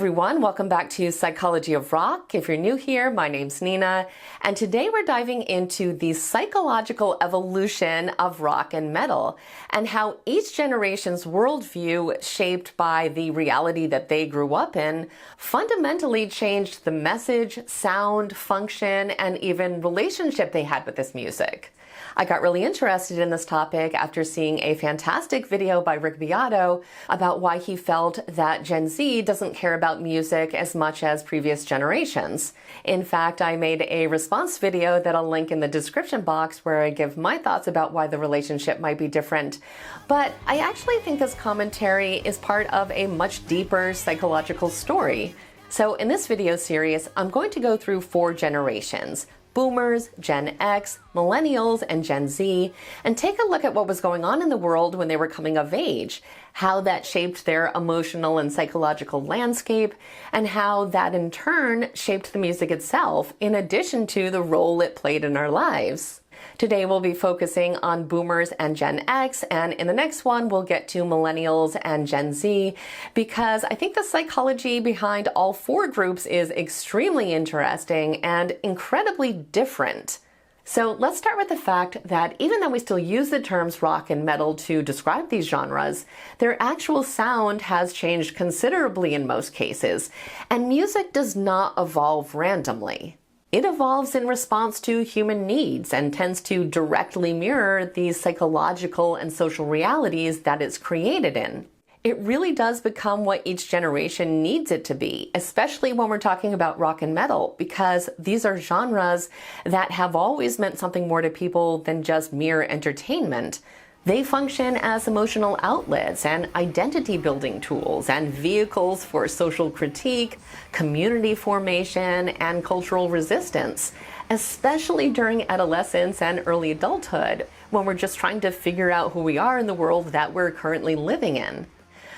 everyone, welcome back to Psychology of Rock. If you're new here, my name's Nina, and today we're diving into the psychological evolution of rock and metal and how each generation's worldview, shaped by the reality that they grew up in, fundamentally changed the message, sound, function, and even relationship they had with this music. I got really interested in this topic after seeing a fantastic video by Rick Beato about why he felt that Gen Z doesn't care about music as much as previous generations. In fact, I made a response video that I'll link in the description box where I give my thoughts about why the relationship might be different. But I actually think this commentary is part of a much deeper psychological story. So in this video series, I'm going to go through 4 generations: Boomers, Gen X, Millennials, and Gen Z, and take a look at what was going on in the world when they were coming of age, how that shaped their emotional and psychological landscape, and how that in turn shaped the music itself, in addition to the role it played in our lives. Today we'll be focusing on Boomers and Gen X, and in the next one we'll get to Millennials and Gen Z, because I think the psychology behind all 4 groups is extremely interesting and incredibly different. So let's start with the fact that even though we still use the terms rock and metal to describe these genres, their actual sound has changed considerably in most cases, and music does not evolve randomly. It evolves in response to human needs and tends to directly mirror the psychological and social realities that it's created in. It really does become what each generation needs it to be, especially when we're talking about rock and metal, because these are genres that have always meant something more to people than just mere entertainment. They function as emotional outlets and identity building tools and vehicles for social critique, community formation, and cultural resistance, especially during adolescence and early adulthood, when we're just trying to figure out who we are in the world that we're currently living in.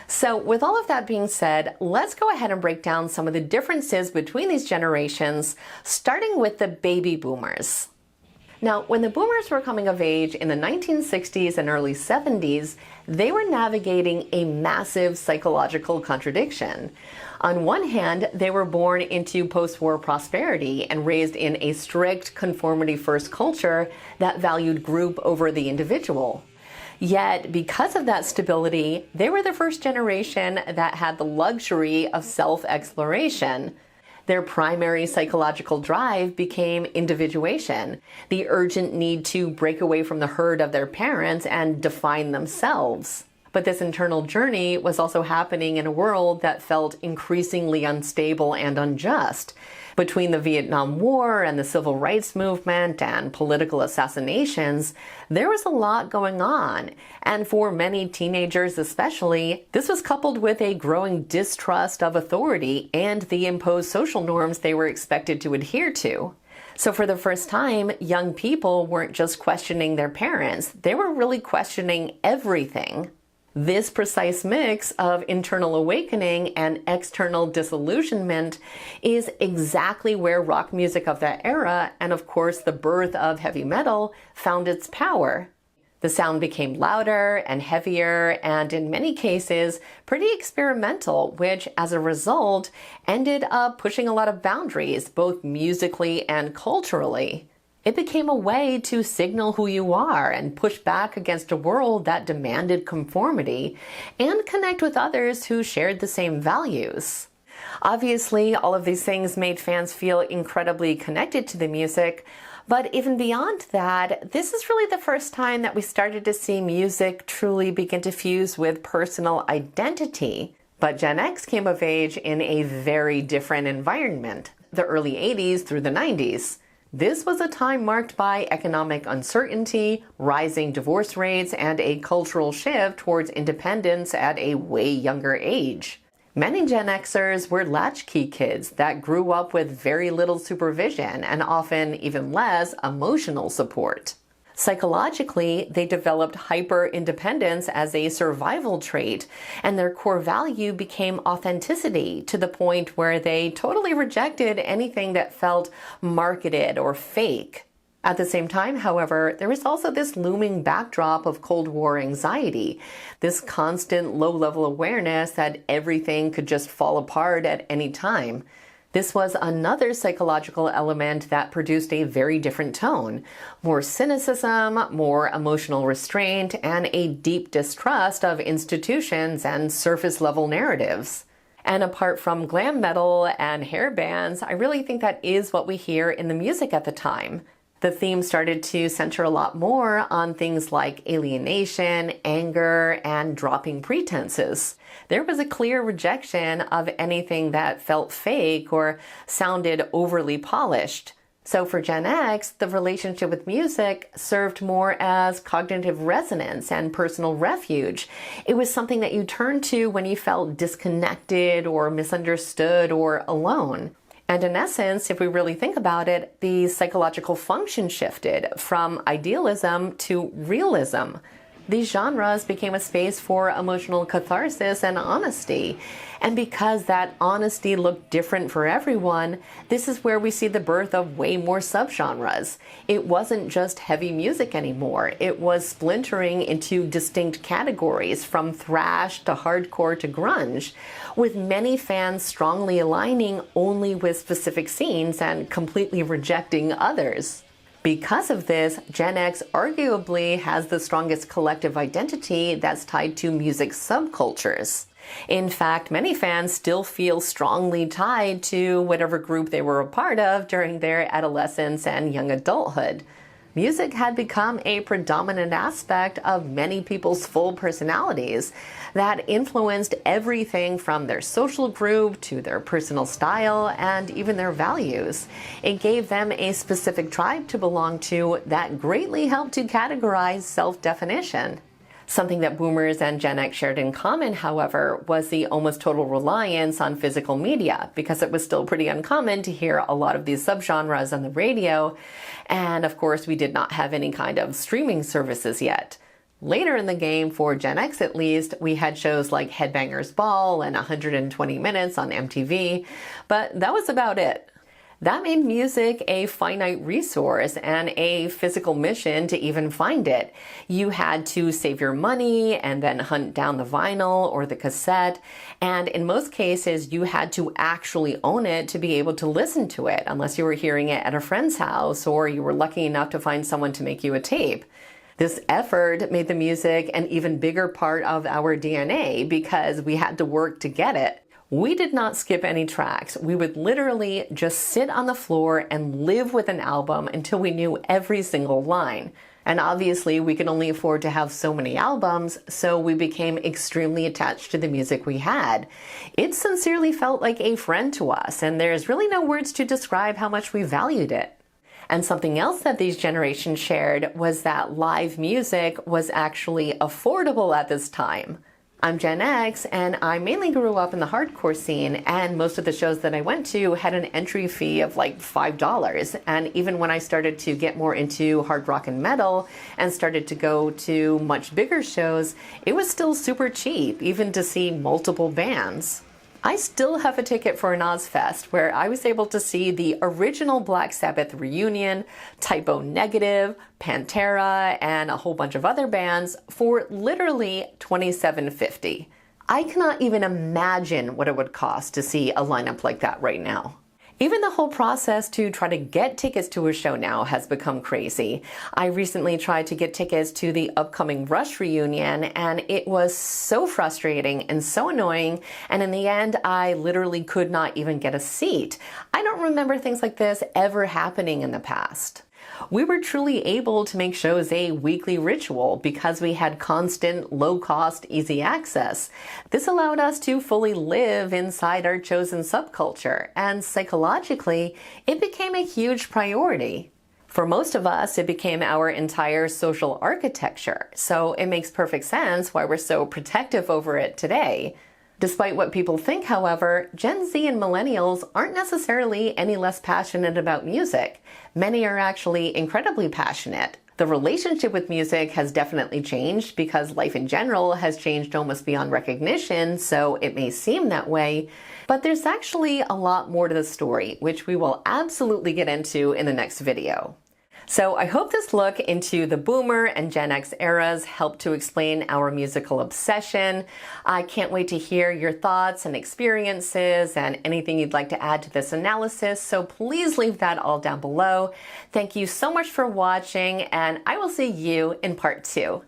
So with all of that being said, let's go ahead and break down some of the differences between these generations, starting with the baby boomers. Now, when the boomers were coming of age in the 1960s and early 70s, they were navigating a massive psychological contradiction. On one hand, they were born into post-war prosperity and raised in a strict conformity-first culture that valued group over the individual. Yet, because of that stability, they were the first generation that had the luxury of self-exploration. Their primary psychological drive became individuation, the urgent need to break away from the herd of their parents and define themselves. But this internal journey was also happening in a world that felt increasingly unstable and unjust. Between the Vietnam War and the Civil Rights Movement and political assassinations, there was a lot going on. And for many teenagers especially, this was coupled with a growing distrust of authority and the imposed social norms they were expected to adhere to. So for the first time, young people weren't just questioning their parents, they were really questioning everything. This precise mix of internal awakening and external disillusionment is exactly where rock music of that era, and of course the birth of heavy metal, found its power. The sound became louder and heavier, and in many cases pretty experimental, which as a result ended up pushing a lot of boundaries, both musically and culturally. It became a way to signal who you are and push back against a world that demanded conformity and connect with others who shared the same values. Obviously, all of these things made fans feel incredibly connected to the music, but even beyond that, this is really the first time that we started to see music truly begin to fuse with personal identity. But Gen X came of age in a very different environment, the early 80s through the 90s. This was a time marked by economic uncertainty, rising divorce rates, and a cultural shift towards independence at a way younger age. Many Gen Xers were latchkey kids that grew up with very little supervision and often even less emotional support. Psychologically, they developed hyper-independence as a survival trait, and their core value became authenticity, to the point where they totally rejected anything that felt marketed or fake. At the same time, however, there was also this looming backdrop of Cold War anxiety, this constant low-level awareness that everything could just fall apart at any time. This was another psychological element that produced a very different tone, more cynicism, more emotional restraint, and a deep distrust of institutions and surface-level narratives. And apart from glam metal and hair bands, I really think that is what we hear in the music at the time. The theme started to center a lot more on things like alienation, anger, and dropping pretenses. There was a clear rejection of anything that felt fake or sounded overly polished. So for Gen X, the relationship with music served more as cognitive resonance and personal refuge. It was something that you turned to when you felt disconnected or misunderstood or alone. And in essence, if we really think about it, the psychological function shifted from idealism to realism. These genres became a space for emotional catharsis and honesty. And because that honesty looked different for everyone, this is where we see the birth of way more subgenres. It wasn't just heavy music anymore. It was splintering into distinct categories, from thrash to hardcore to grunge, with many fans strongly aligning only with specific scenes and completely rejecting others. Because of this, Gen X arguably has the strongest collective identity that's tied to music subcultures. In fact, many fans still feel strongly tied to whatever group they were a part of during their adolescence and young adulthood. Music had become a predominant aspect of many people's full personalities that influenced everything from their social group to their personal style and even their values. It gave them a specific tribe to belong to that greatly helped to categorize self-definition. Something that boomers and Gen X shared in common, however, was the almost total reliance on physical media, because it was still pretty uncommon to hear a lot of these subgenres on the radio. And of course, we did not have any kind of streaming services yet. Later in the game, for Gen X at least, we had shows like Headbangers Ball and 120 Minutes on MTV, but that was about it. That made music a finite resource and a physical mission to even find it. You had to save your money and then hunt down the vinyl or the cassette, and in most cases you had to actually own it to be able to listen to it, unless you were hearing it at a friend's house or you were lucky enough to find someone to make you a tape. This effort made the music an even bigger part of our DNA because we had to work to get it. We did not skip any tracks. We would literally just sit on the floor and live with an album until we knew every single line. And obviously we could only afford to have so many albums, so we became extremely attached to the music we had. It sincerely felt like a friend to us, and there's really no words to describe how much we valued it. And something else that these generations shared was that live music was actually affordable at this time. I'm Gen X, and I mainly grew up in the hardcore scene, and most of the shows that I went to had an entry fee of like $5. And even when I started to get more into hard rock and metal and started to go to much bigger shows, it was still super cheap, even to see multiple bands. I still have a ticket for an Ozfest where I was able to see the original Black Sabbath reunion, Type O Negative, Pantera, and a whole bunch of other bands for literally $27.50. I cannot even imagine what it would cost to see a lineup like that right now. Even the whole process to try to get tickets to a show now has become crazy. I recently tried to get tickets to the upcoming Rush reunion, and it was so frustrating and so annoying, and in the end, I literally could not even get a seat. I don't remember things like this ever happening in the past. We were truly able to make shows a weekly ritual because we had constant, low-cost, easy access. This allowed us to fully live inside our chosen subculture, and psychologically, it became a huge priority. For most of us, it became our entire social architecture, so it makes perfect sense why we're so protective over it today. Despite what people think, however, Gen Z and Millennials aren't necessarily any less passionate about music. Many are actually incredibly passionate. The relationship with music has definitely changed because life in general has changed almost beyond recognition, so it may seem that way. But there's actually a lot more to the story, which we will absolutely get into in the next video. So I hope this look into the Boomer and Gen X eras helped to explain our musical obsession. I can't wait to hear your thoughts and experiences and anything you'd like to add to this analysis, so please leave that all down below. Thank you so much for watching, and I will see you in part 2.